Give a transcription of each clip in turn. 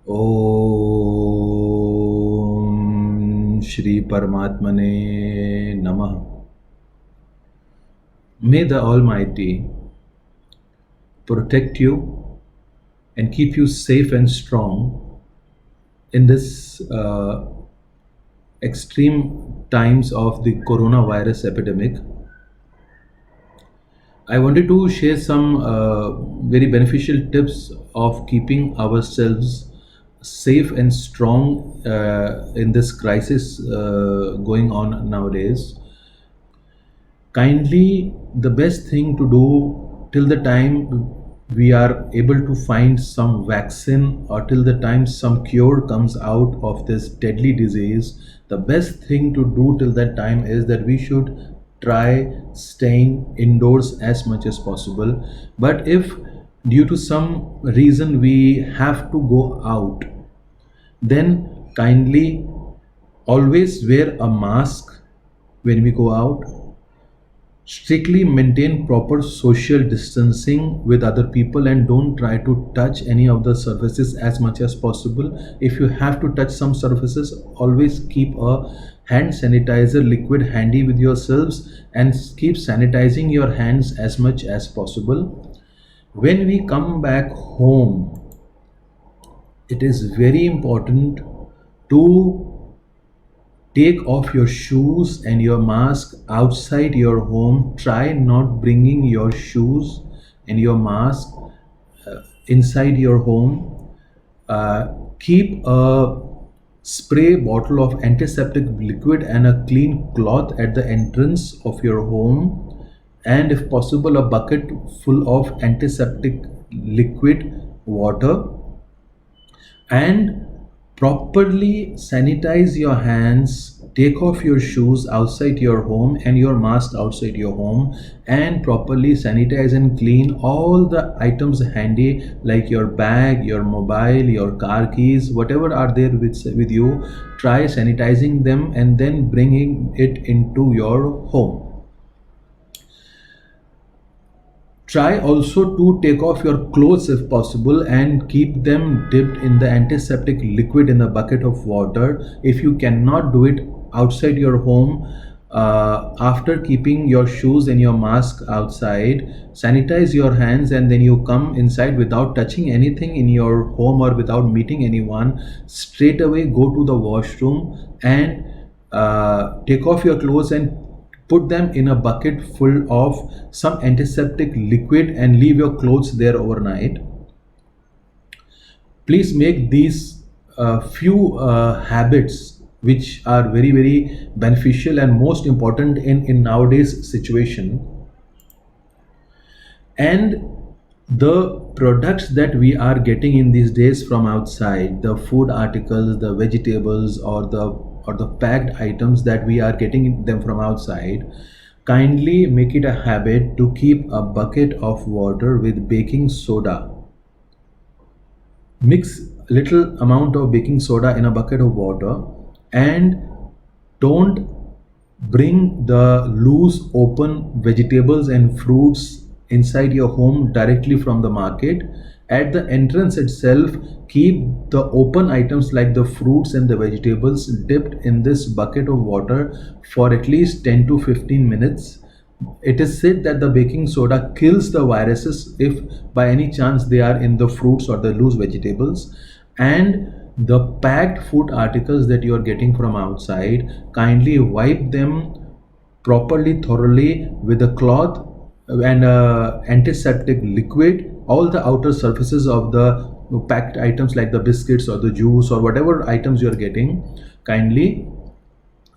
Om Shri Paramatmane Namah. May the Almighty protect you and keep you safe and strong in this extreme times of the coronavirus epidemic. I wanted to share some very beneficial tips of keeping ourselves safe and strong in this crisis going on nowadays. Kindly, the best thing to do till the time we are able to find some vaccine or till the time some cure comes out of this deadly disease, the best thing to do till that time is that we should try staying indoors as much as possible. But if due to some reason we have to go out, then kindly always wear a mask when we go out. Strictly maintain proper social distancing with other people and don't try to touch any of the surfaces as much as possible. If you have to touch some surfaces, always keep a hand sanitizer liquid handy with yourselves and keep sanitizing your hands as much as possible. When we come back home, it is very important to take off your shoes and your mask outside your home. Try not bringing your shoes and your mask inside your home. Keep a spray bottle of antiseptic liquid and a clean cloth at the entrance of your home, and if possible a bucket full of antiseptic liquid water, and properly sanitize your hands. Take off your shoes outside your home and your mask outside your home, and properly sanitize and clean all the items handy like your bag, your mobile, your car keys, whatever are there with you. Try sanitizing them and then bringing it into your home. Try also to take off your clothes if possible and keep them dipped in the antiseptic liquid in a bucket of water. If you cannot do it outside your home, after keeping your shoes and your mask outside, sanitize your hands and then you come inside without touching anything in your home or without meeting anyone. Straight away go to the washroom and take off your clothes and put them in a bucket full of some antiseptic liquid and leave your clothes there overnight. Please make these few habits which are very beneficial and most important in nowadays situation. And the products that we are getting in these days from outside, the food articles, the vegetables, or the packed items that we are getting them from outside, kindly make it a habit to keep a bucket of water with baking soda. Mix little amount of baking soda in a bucket of water, and don't bring the loose open vegetables and fruits inside your home directly from the market. At the entrance itself, keep the open items like the fruits and the vegetables dipped in this bucket of water for at least 10 to 15 minutes. It is said that the baking soda kills the viruses if by any chance they are in the fruits or the loose vegetables. And the packed food articles that you are getting from outside, kindly wipe them properly, thoroughly with a cloth and antiseptic liquid. All the outer surfaces of the packed items like the biscuits or the juice or whatever items you are getting, kindly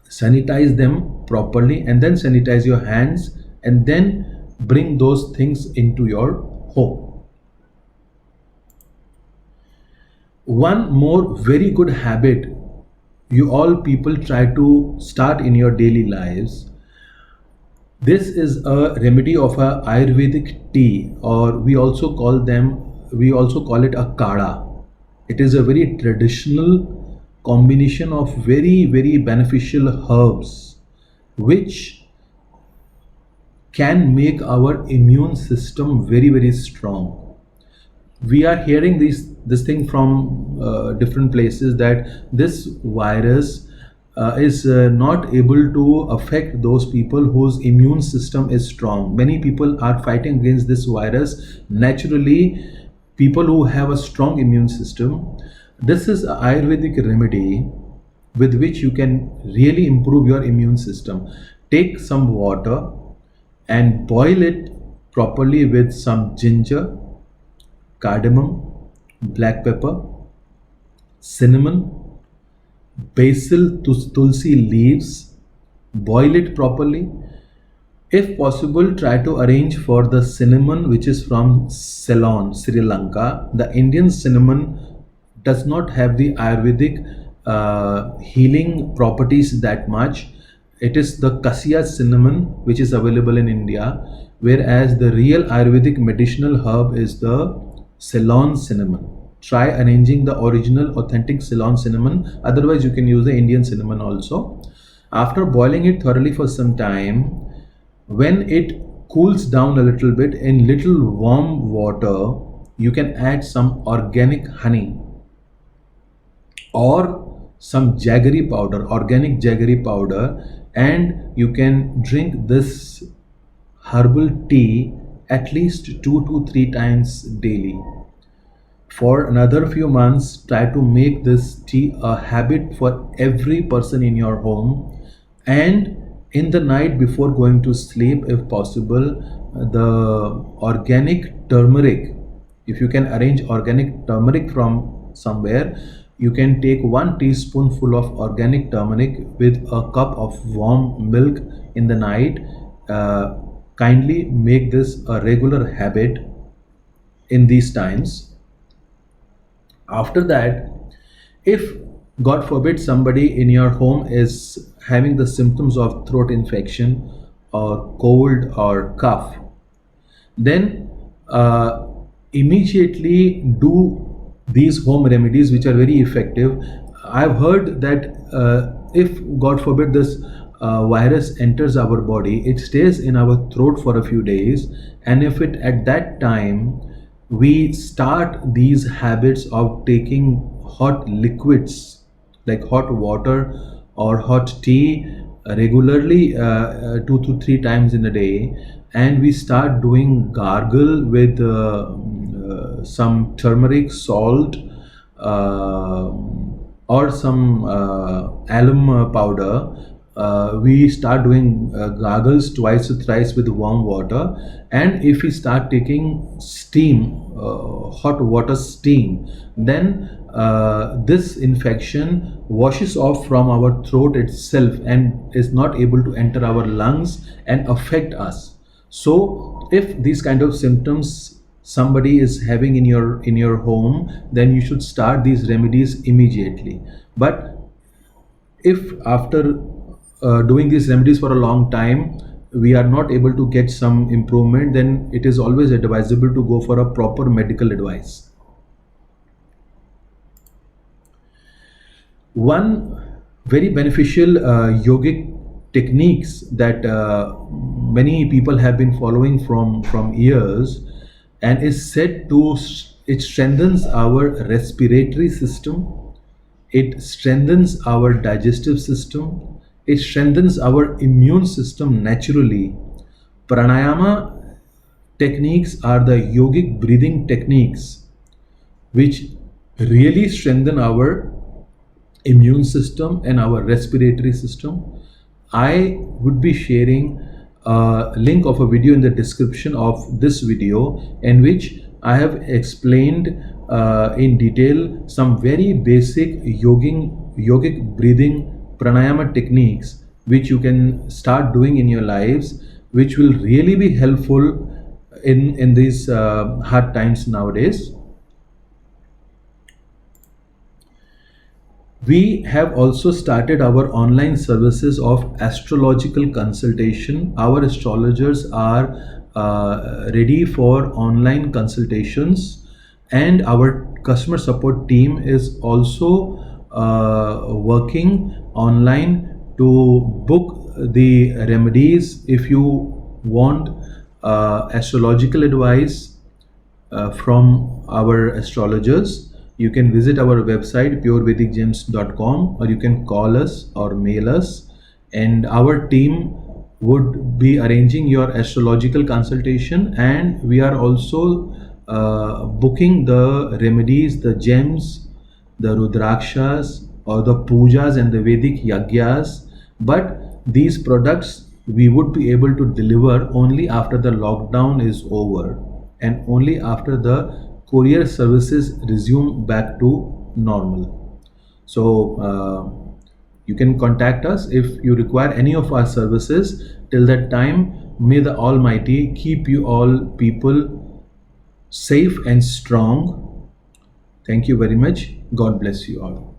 sanitize them properly and then sanitize your hands and then bring those things into your home. One more very good habit you all people try to start in your daily lives. This is a remedy of a Ayurvedic tea, or we also call it a kada. It is a very traditional combination of very beneficial herbs which can make our immune system very strong. We are hearing this thing from different places that this virus is not able to affect those people whose immune system is strong. Many people are fighting against this virus naturally. People who have a strong immune system. This is an Ayurvedic remedy with which you can really improve your immune system. Take some water and boil it properly with some ginger, cardamom, black pepper, cinnamon, basil, tulsi leaves. Boil it properly. If possible, try to arrange for the cinnamon which is from Ceylon, Sri Lanka. The Indian cinnamon does not have the Ayurvedic healing properties that much. It is the cassia cinnamon which is available in India, whereas the real Ayurvedic medicinal herb is the Ceylon cinnamon. Try arranging the original authentic Ceylon cinnamon, otherwise, you can use the Indian cinnamon also. After boiling it thoroughly for some time, when it cools down a little bit in little warm water, you can add some organic honey or some jaggery powder, organic jaggery powder, and you can drink this herbal tea at least 2 to 3 times daily. For another few months, try to make this tea a habit for every person in your home. And in the night before going to sleep, if possible, the organic turmeric, if you can arrange organic turmeric from somewhere, you can take 1 teaspoonful of organic turmeric with a cup of warm milk in the night. Kindly make this a regular habit in these times. After that, if God forbid somebody in your home is having the symptoms of throat infection or cold or cough, then immediately do these home remedies which are very effective. I've heard that if God forbid this virus enters our body, it stays in our throat for a few days, and if it at that time we start these habits of taking hot liquids like hot water or hot tea regularly 2 to 3 times in a day, and we start doing gargle with some turmeric salt uh, or some alum powder. We start doing gargles twice or thrice with warm water, and if we start taking steam, hot water steam, then this infection washes off from our throat itself and is not able to enter our lungs and affect us. So if these kind of symptoms somebody is having in your home, then you should start these remedies immediately. But if after doing these remedies for a long time we are not able to get some improvement, then it is always advisable to go for a proper medical advice. One very beneficial yogic techniques that many people have been following from years, and is said to it strengthens our respiratory system, it strengthens our digestive system, it strengthens our immune system naturally. Pranayama techniques are the yogic breathing techniques which really strengthen our immune system and our respiratory system. I would be sharing a link of a video in the description of this video in which I have explained in detail some very basic yogic breathing pranayama techniques which you can start doing in your lives, which will really be helpful in these hard times nowadays. We have also started our online services of astrological consultation. Our astrologers are ready for online consultations, and our customer support team is also working online to book the remedies. If you want astrological advice, from our astrologers. You can visit our website purevedicgems.com, or you can call us or mail us, and our team would be arranging your astrological consultation. And we are also booking the remedies, the gems, the rudrakshas, or the pujas and the Vedic yagyas. But these products we would be able to deliver only after the lockdown is over, and only after the courier services resume back to normal. So you can contact us if you require any of our services. Till that time, may the Almighty keep you all people safe and strong. Thank you very much. God bless you all.